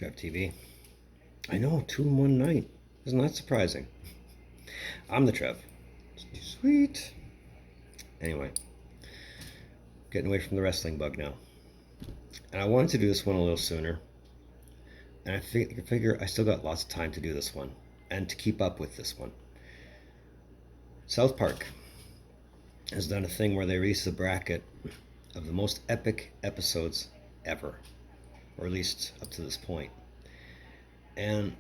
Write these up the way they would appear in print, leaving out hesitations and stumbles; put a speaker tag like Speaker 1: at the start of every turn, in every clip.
Speaker 1: Trev TV. I know, 2 in 1 night. Isn't that surprising? I'm the Trev. Sweet. Anyway, getting away from the wrestling bug now. And I wanted to do this one a little sooner. And I figure I still got lots of time to do this one and to keep up with this one. South Park has done a thing where they release a bracket of the most epic episodes ever, or at least up to this point. And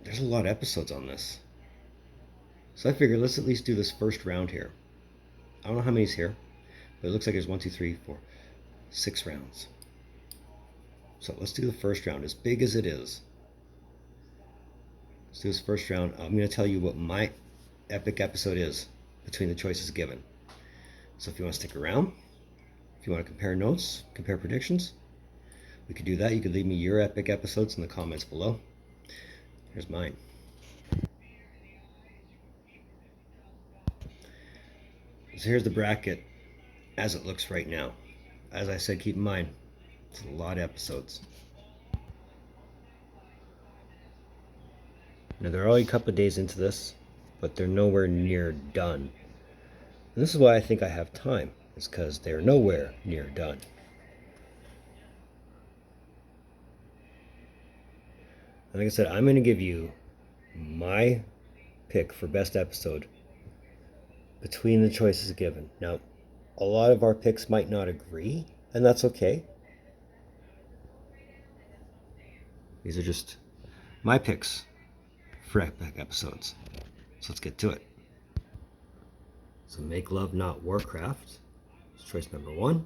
Speaker 1: there's a lot of episodes on this. So I figured let's at least do this first round here. I don't know how many's here, but it looks like there's 1, 2, 3, 4, 6 rounds. So let's do the first round, as big as it is. Let's do this first round. I'm going to tell you what my epic episode is between the choices given. So if you want to stick around, if you want to compare notes, compare predictions, we could do that. You could leave me your epic episodes in the comments below. Here's mine. So here's the bracket as it looks right now. As I said, keep in mind, it's a lot of episodes. Now they're only a couple of days into this, but they're nowhere near done. And this is why I think I have time. It's because they're nowhere near done. And like I said, I'm going to give you my pick for best episode between the choices given. Now, a lot of our picks might not agree, and that's okay. These are just my picks for epic episodes. So let's get to it. So Make Love Not Warcraft is choice number 1.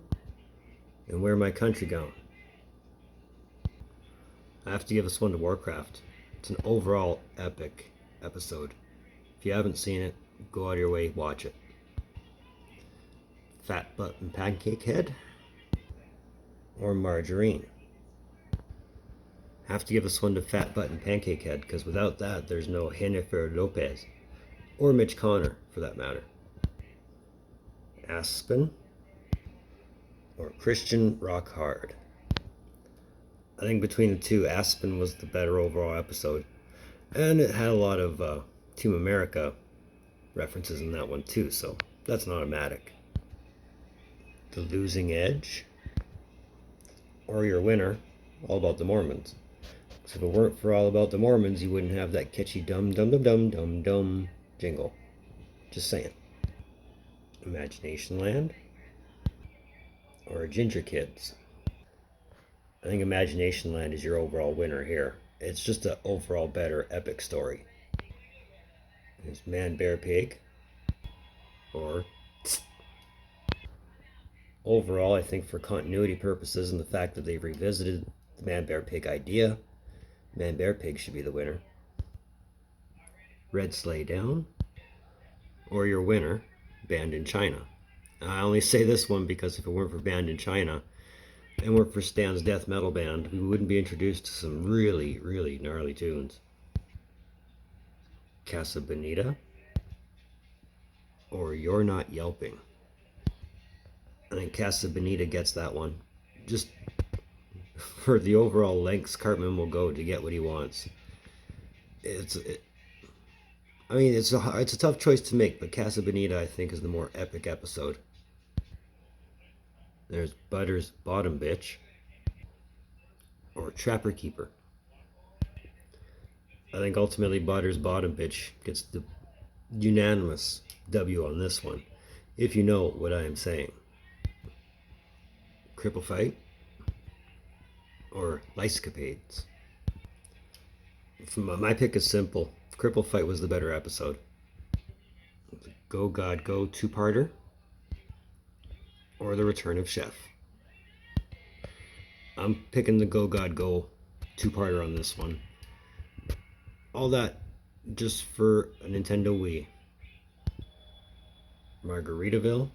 Speaker 1: And Where My Country Gone. I have to give this one to Warcraft. It's an overall epic episode. If you haven't seen it, go out of your way, watch it. Fat Butt and Pancake Head or Margarine. I have to give this one to Fat Butt and Pancake Head because without that, there's no Jennifer Lopez or Mitch Connor for that matter. Aspen or Christian Rock Hard. I think between the two, Aspen was the better overall episode. And it had a lot of Team America references in that one too, so that's an automatic. The Losing Edge or your winner, All About the Mormons. So if it weren't for All About the Mormons, you wouldn't have that catchy dum dum dum dum dum dum jingle. Just saying. Imagination Land or Ginger Kids. I think Imagination Land is your overall winner here. It's just an overall better epic story. There's Man, Bear, Pig or overall, I think for continuity purposes and the fact that they've revisited the Man, Bear, Pig idea, Man, Bear, Pig should be the winner. Red Sleigh Down or your winner, Banned in China. I only say this one because if it weren't for Banned in China and weren't for Stan's death metal band, we wouldn't be introduced to some really, really gnarly tunes. Casa Bonita or You're Not Yelping. I think Casa Bonita gets that one. Just for the overall lengths Cartman will go to get what he wants. It's a tough choice to make, but Casa Bonita I think is the more epic episode. There's Butter's Bottom Bitch or Trapper Keeper. I think ultimately Butter's Bottom Bitch gets the unanimous W on this one, if you know what I am saying. Cripple Fight or Lyscapades. My pick is simple. Cripple Fight was the better episode. Go God Go 2-parter or The Return of Chef. I'm picking the Go God Go 2-parter on this one. All that just for a Nintendo Wii. Margaritaville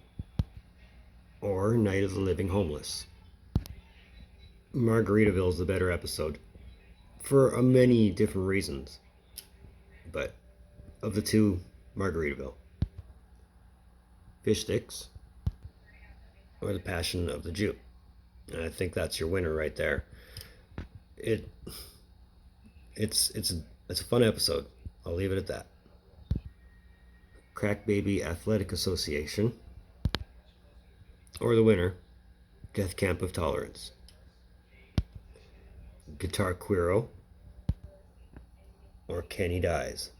Speaker 1: or Night of the Living Homeless. Margaritaville is the better episode for many different reasons, but of the two, Margaritaville. Fish Sticks or The Passion of the Jew. And I think that's your winner right there. It it's a fun episode. I'll leave it at that. Crack Baby Athletic Association, or the winner, Death Camp of Tolerance. Guitar Queero, or Kenny Dies.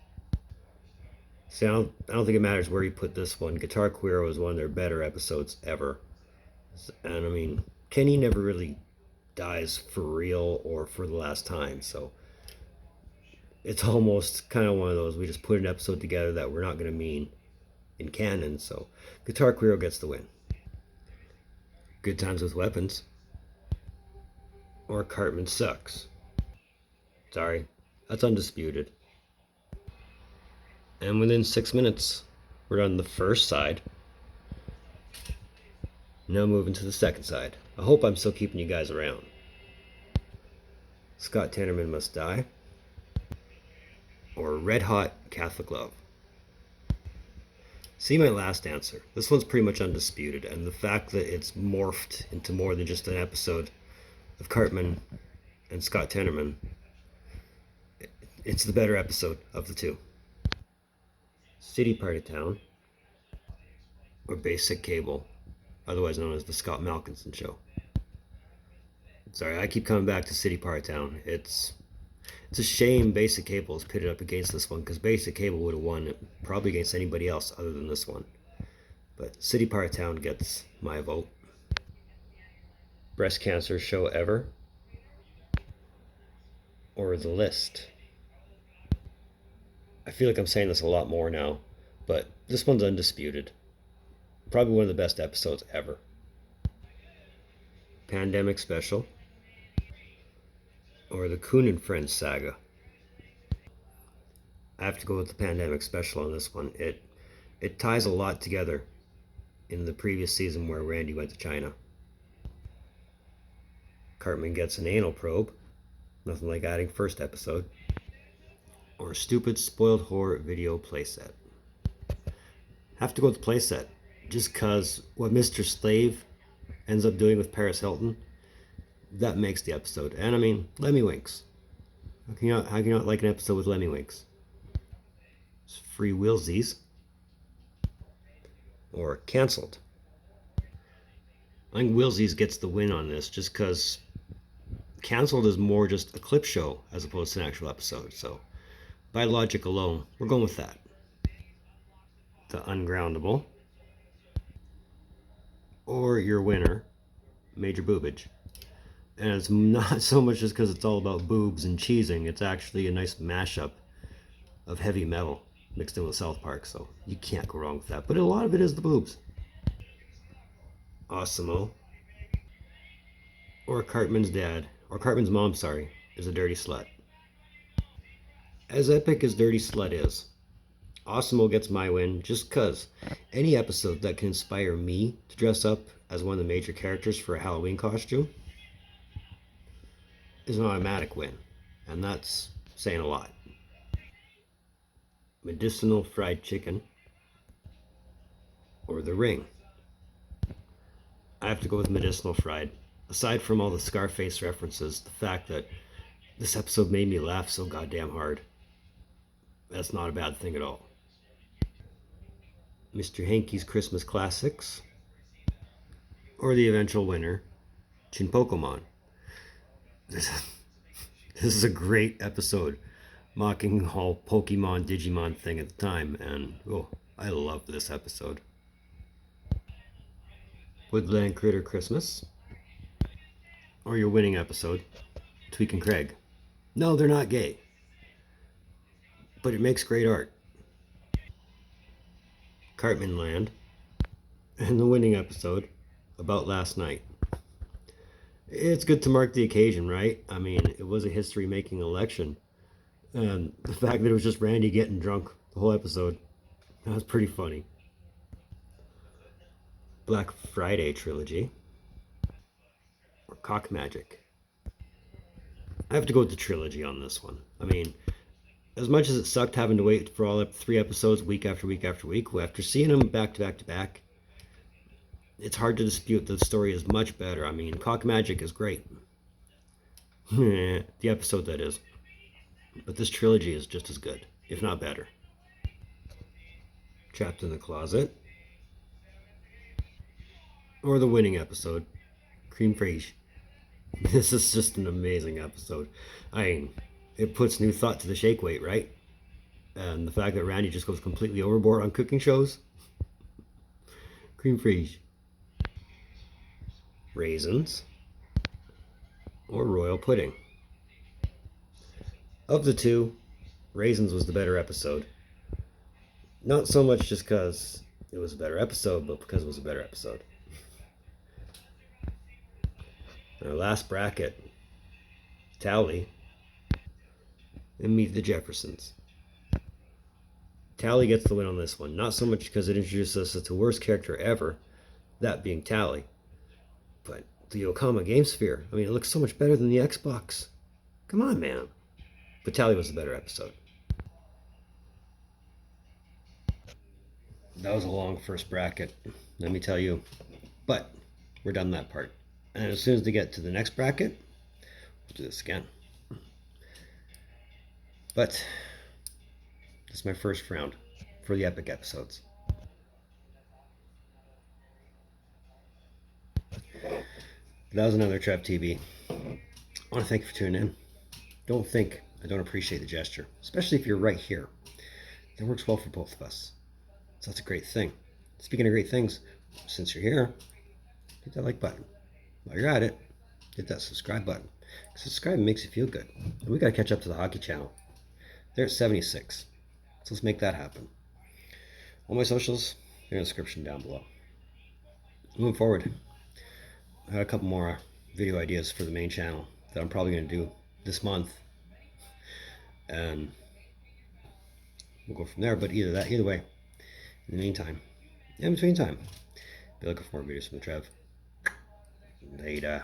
Speaker 1: See, I don't think it matters where you put this one. Guitar Queero is one of their better episodes ever. And I mean, Kenny never really dies for real or for the last time, so it's almost kind of one of those, we just put an episode together that we're not going to mean in canon, so Guitar Queero gets the win. Good Times with Weapons, or Cartman Sucks. Sorry, that's undisputed. And within 6 minutes, we're on the first side. Now moving to the second side. I hope I'm still keeping you guys around. Scott Tenorman Must Die, or Red Hot Catholic Love. See my last answer. This one's pretty much undisputed, and the fact that it's morphed into more than just an episode of Cartman and Scott Tenorman, it's the better episode of the two. City Party Town, or Basic Cable, otherwise known as the Scott Malkinson Show. Sorry, I keep coming back to City Party Town. It's a shame Basic Cable is pitted up against this one, because Basic Cable would have won probably against anybody else other than this one. But City Party Town gets my vote. Breast Cancer Show Ever, or The List. I feel like I'm saying this a lot more now, but this one's undisputed. Probably one of the best episodes ever. Pandemic Special, or the Coon and Friends Saga. I have to go with the Pandemic Special on this one. It ties a lot together in the previous season where Randy went to China. Cartman Gets an Anal Probe, nothing like adding first episode. Or Stupid Spoiled Whore Video Playset. Have to go with the playset, just cause what Mr. Slave ends up doing with Paris Hilton, that makes the episode. And I mean, Lemmy Winks. How can you not like an episode with Lemmy Winks? It's Free Willsies, or Cancelled. I think Willsies gets the win on this, just cause Cancelled is more just a clip show as opposed to an actual episode, so by logic alone, we're going with that. The Ungroundable, or your winner, Major Boobage. And it's not so much just because it's all about boobs and cheesing, it's actually a nice mashup of heavy metal mixed in with South Park, so you can't go wrong with that. But a lot of it is the boobs. Awesome-o, or Cartman's mom, is a dirty slut. As epic as Dirty Slut is, Awesome-o gets my win just cause any episode that can inspire me to dress up as one of the major characters for a Halloween costume is an automatic win, and that's saying a lot. Medicinal Fried Chicken, or The Ring. I have to go with Medicinal Fried. Aside from all the Scarface references, the fact that this episode made me laugh so goddamn hard, that's not a bad thing at all. Mr. Hanky's Christmas Classics, or the eventual winner, Chinpokomon. This is a great episode, mocking the whole Pokemon Digimon thing at the time, and I love this episode. Woodland Critter Christmas, or your winning episode, Tweak and Craig. No, they're not gay, but it makes great art. Cartman Land, and the winning episode, About Last Night. It's good to mark the occasion, right? I mean, it was a history-making election, and the fact that it was just Randy getting drunk the whole episode, that was pretty funny. Black Friday Trilogy, or Cock Magic. I have to go with the trilogy on this one. I mean, as much as it sucked having to wait for all 3 episodes week after week after week, after seeing them back to back to back, it's hard to dispute that the story is much better. I mean, Cock Magic is great. The episode, that is. But this trilogy is just as good, if not better. Trapped in the Closet, or the winning episode, Cream Fraiche. This is just an amazing episode. I mean, it puts new thought to the shake weight, right? And the fact that Randy just goes completely overboard on cooking shows. Cream Fraiche. Raisins, or Royal Pudding. Of the two, Raisins was the better episode. Not so much just because it was a better episode, but because it was a better episode. Our last bracket, Tally and Meet the Jeffersons. Tally gets the win on this one. Not so much because it introduces us to the worst character ever, that being Tally, but the Yokohama Game Sphere. I mean, it looks so much better than the Xbox. Come on, man. But Tally was the better episode. That was a long first bracket, let me tell you. But we're done that part. And as soon as we get to the next bracket, we'll do this again. But this is my first round for the epic episodes. That was another Trev TV. I want to thank you for tuning in. Don't think I don't appreciate the gesture, especially if you're right here. That works well for both of us. So that's a great thing. Speaking of great things, since you're here, hit that like button. While you're at it, hit that subscribe button. Subscribing makes you feel good. And we got to catch up to the hockey channel. They're at 76. So let's make that happen. All my socials, they're in the description down below. Moving forward, I had a couple more video ideas for the main channel that I'm probably going to do this month. And we'll go from there. But either way, in the meantime, in between time, be looking for more videos from the Trev. Later.